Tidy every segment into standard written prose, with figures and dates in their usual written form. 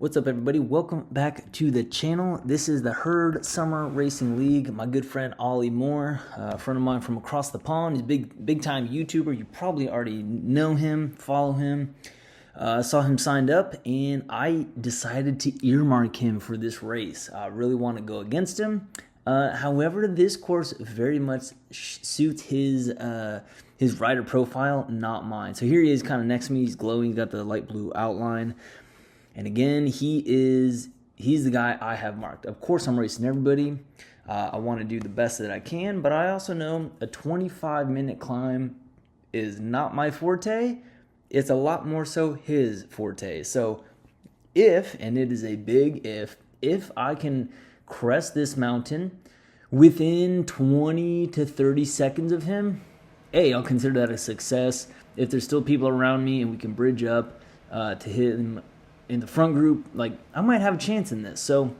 What's up, everybody? Welcome back to the channel. This is the Herd Summer Racing League. My good friend Ollie Moore, a friend of mine from across the pond. He's a big time YouTuber. You probably already know him, follow him. Saw him signed up, and I decided to earmark him for this race. I really want to go against him. However, this course very much suits his rider profile, not mine. So here he is, kind of next to me. He's glowing. He's got the light blue outline. And again, he's the guy I have marked. Of course, I'm racing everybody. I want to do the best that I can, but I also know a 25-minute climb is not my forte. It's a lot more so his forte. So if, and it is a big if I can crest this mountain within 20 to 30 seconds of him, I'll consider that a success. If there's still people around me and we can bridge up to hit him in the front group, like, I might have a chance in this. So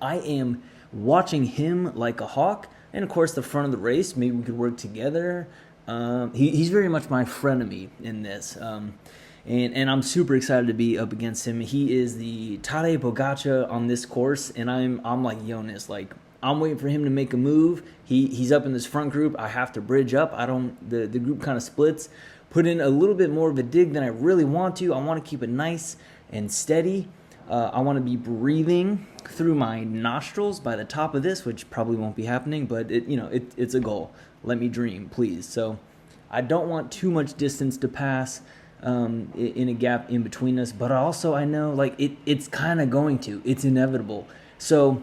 I am watching him like a hawk. And of course, the front of the race, maybe we could work together. He's very much my frenemy in this. And I'm super excited to be up against him. He is the Tadej Pogačar on this course. And I'm like Jonas, like, I'm waiting for him to make a move. He's up in this front group. I have to bridge up. The group kind of splits. Put in a little bit more of a dig than I really want to. I want to keep it nice and steady. I want to be breathing through my nostrils by the top of this, which probably won't be happening, but it's a goal. Let me dream, please. So I don't want too much distance to pass in a gap in between us, but also I know, like, it's kind of going to. It's inevitable. So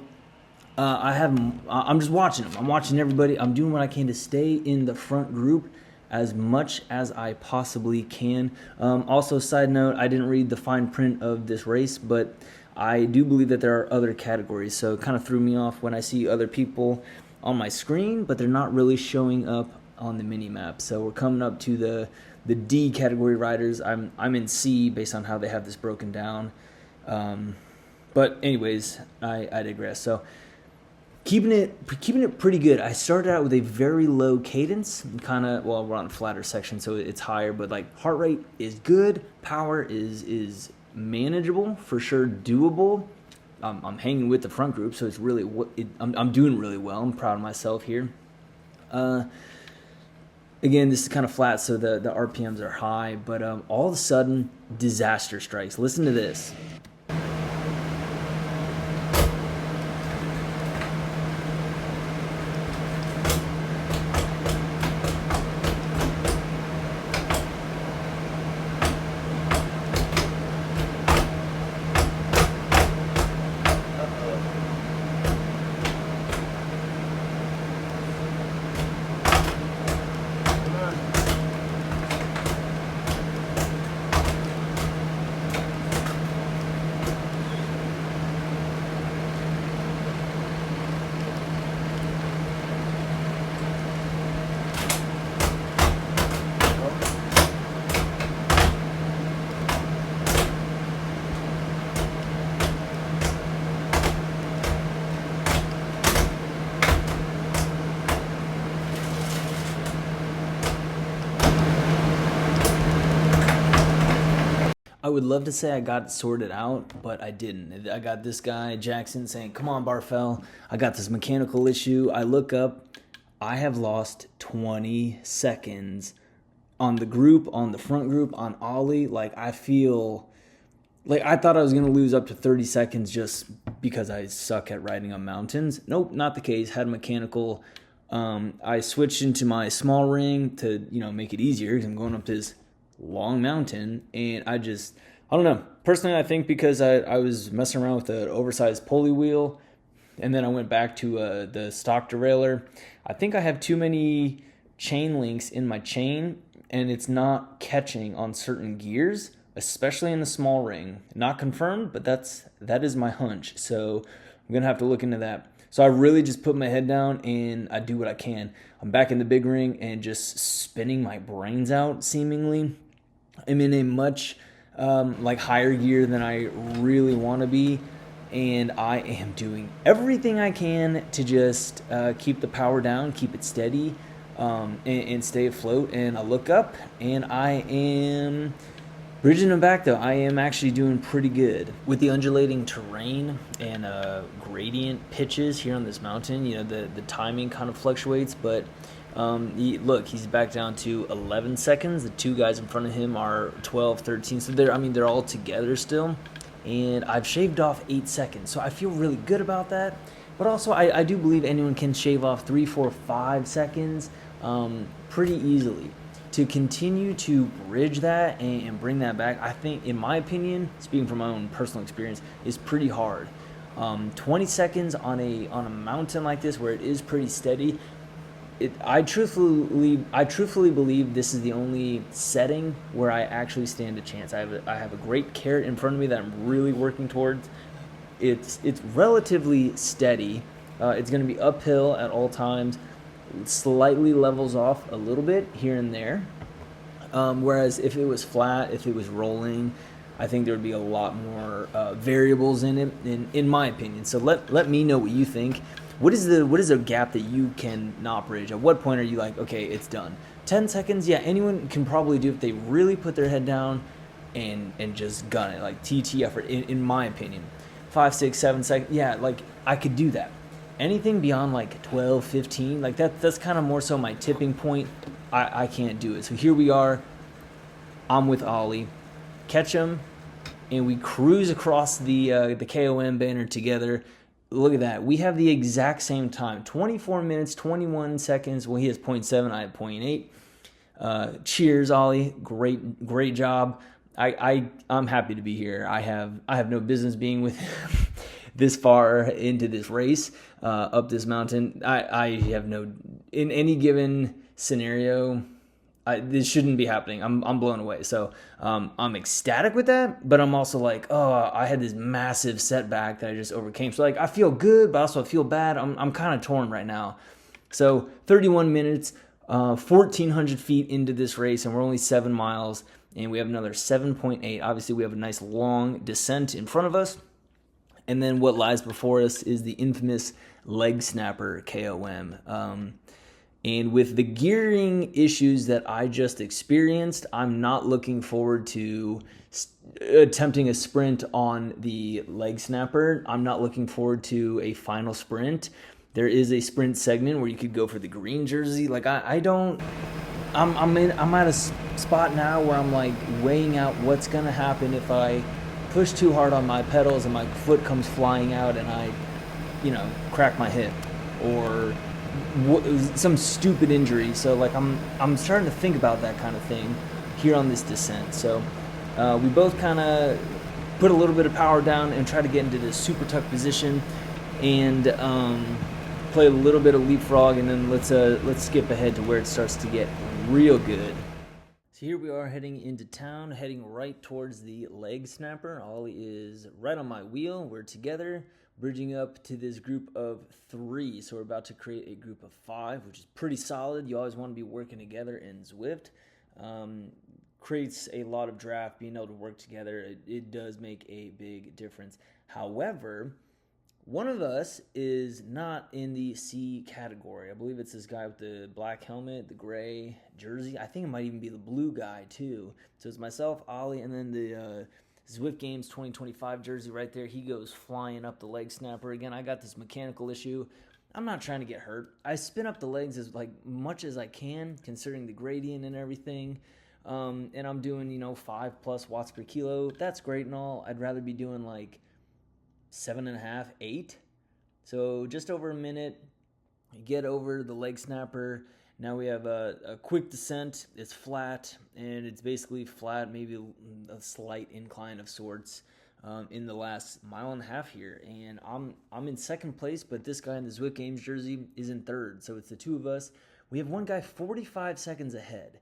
I'm just watching them. I'm watching everybody. I'm doing what I can to stay in the front group as much as I possibly can. Also, side note, I didn't read the fine print of this race, but I do believe that there are other categories. So it kind of threw me off when I see other people on my screen, but they're not really showing up on the mini map. So we're coming up to the D category riders. I'm in C based on how they have this broken down. But anyways, I digress. So keeping it pretty good. I started out with a very low cadence, we're on a flatter section, so it's higher, but like, heart rate is good, power is manageable, for sure doable. I'm hanging with the front group, so it's really I'm doing really well. I'm proud of myself here. Again, this is kind of flat, so the RPMs are high, but all of a sudden, disaster strikes. Listen to this. I would love to say I got it sorted out, but I didn't. I got this guy, Jackson, saying, "Come on, Barfell, I got this mechanical issue." I look up, I have lost 20 seconds on the group, on the front group, on Ollie. Like, I feel like I thought I was going to lose up to 30 seconds just because I suck at riding on mountains. Nope, not the case. Had a mechanical. I switched into my small ring to, make it easier because I'm going up this long mountain, and I don't know. Personally, I think because I was messing around with the oversized pulley wheel, and then I went back to the stock derailleur. I think I have too many chain links in my chain, and it's not catching on certain gears, especially in the small ring. Not confirmed, but that is my hunch. So I'm gonna have to look into that. So I really just put my head down and I do what I can. I'm back in the big ring and just spinning my brains out, seemingly. I'm in a much higher gear than I really want to be, and I am doing everything I can to just keep the power down, keep it steady, and stay afloat. And I look up, and I am Bridging them back though, I am actually doing pretty good with the undulating terrain and gradient pitches here on this mountain. You know, the timing kind of fluctuates, but look, he's back down to 11 seconds. The two guys in front of him are 12, 13. So they're all together still, and I've shaved off 8 seconds. So I feel really good about that. But also, I do believe anyone can shave off 3, 4, 5 seconds pretty easily. To continue to bridge that and bring that back, I think, in my opinion, speaking from my own personal experience, is pretty hard. 20 seconds on a mountain like this where it is pretty steady. I truthfully believe this is the only setting where I actually stand a chance. I have a great carrot in front of me that I'm really working towards. It's relatively steady. It's going to be uphill at all times. Slightly levels off a little bit here and there. Whereas if it was flat, if it was rolling, I think there would be a lot more variables in it, in my opinion. So let me know what you think. What is a gap that you can not bridge? At what point are you like, okay, it's done? 10 seconds, yeah, anyone can probably do it if they really put their head down and just gun it, like TT effort, in my opinion. 5, 6, 7 seconds, yeah, like I could do that. Anything beyond like 12, 15, like that's kind of more so my tipping point. I can't do it. So here we are. I'm with Ollie. Catch him, and we cruise across the KOM banner together. Look at that. We have the exact same time. 24 minutes, 21 seconds. Well, he has 0.7. I have 0.8. Cheers, Ollie. Great job. I'm happy to be here. I have no business being with him this far into this race, up this mountain. I have no, in any given scenario, this shouldn't be happening. I'm blown away. So I'm ecstatic with that, but I'm also like, oh, I had this massive setback that I just overcame. So like I feel good, but also I feel bad. I'm kind of torn right now. So 31 minutes, 1,400 feet into this race, and we're only 7 miles, and we have another 7.8. Obviously, we have a nice long descent in front of us. And then what lies before us is the infamous leg snapper KOM. And with the gearing issues that I just experienced, I'm not looking forward to attempting a sprint on the leg snapper. I'm not looking forward to a final sprint. There is a sprint segment where you could go for the green jersey. Like I'm at a spot now where I'm like weighing out what's gonna happen if I push too hard on my pedals and my foot comes flying out and I, crack my hip or some stupid injury. So like I'm starting to think about that kind of thing here on this descent. So we both kind of put a little bit of power down and try to get into this super tuck position and play a little bit of leapfrog, and then let's skip ahead to where it starts to get real good. So here we are heading into town, heading right towards the leg snapper. Ollie is right on my wheel. We're together, bridging up to this group of 3. So we're about to create a group of 5, which is pretty solid. You always want to be working together in Zwift. Creates a lot of draft, being able to work together. It does make a big difference. However, one of us is not in the C category. I believe it's this guy with the black helmet, the gray jersey. I think it might even be the blue guy too. So it's myself, Ollie, and then the Zwift Games 2025 jersey right there. He goes flying up the leg snapper. Again, I got this mechanical issue. I'm not trying to get hurt. I spin up the legs as much as I can, considering the gradient and everything. And I'm doing, 5+ watts per kilo. That's great and all. I'd rather be doing 7.5, 8. So just over a minute, get over the leg snapper. Now we have a quick descent. It's flat, and it's basically flat, maybe a slight incline of sorts in the last 1.5 miles here. And I'm in second place, but this guy in the Zwift Games jersey is in third. So it's the two of us. We have one guy 45 seconds ahead.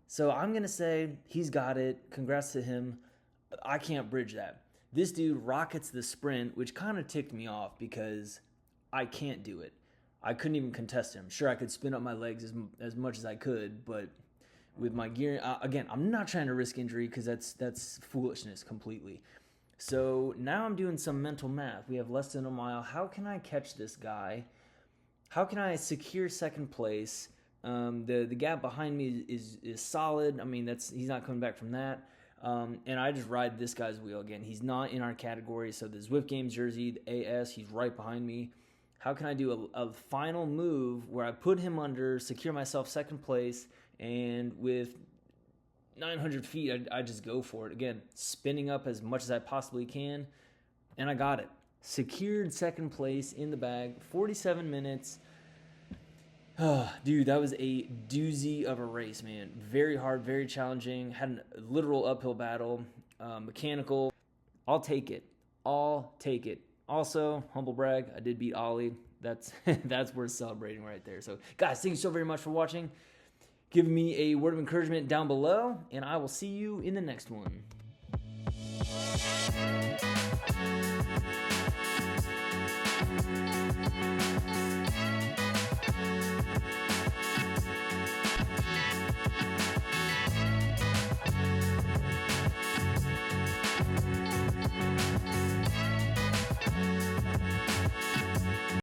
So I'm going to say he's got it. Congrats to him. I can't bridge that. This dude rockets the sprint, which kind of ticked me off because I can't do it. I couldn't even contest him. Sure, I could spin up my legs as much as I could, but with my gear, again, I'm not trying to risk injury because that's foolishness completely. So now I'm doing some mental math. We have less than a mile. How can I catch this guy? How can I secure second place? The gap behind me is solid. I mean, he's not coming back from that. And I just ride this guy's wheel again. He's not in our category, so the Zwift Games jersey, the AS, he's right behind me. How can I do a final move where I put him under, secure myself second place, and with 900 feet, I just go for it. Again, spinning up as much as I possibly can, and I got it. Secured second place in the bag, 47 minutes. Oh, dude, that was a doozy of a race, man. Very hard, very challenging. Had a literal uphill battle, mechanical. I'll take it. I'll take it. Also, humble brag, I did beat Ollie. That's worth celebrating right there. So, guys, thank you so very much for watching. Give me a word of encouragement down below, and I will see you in the next one.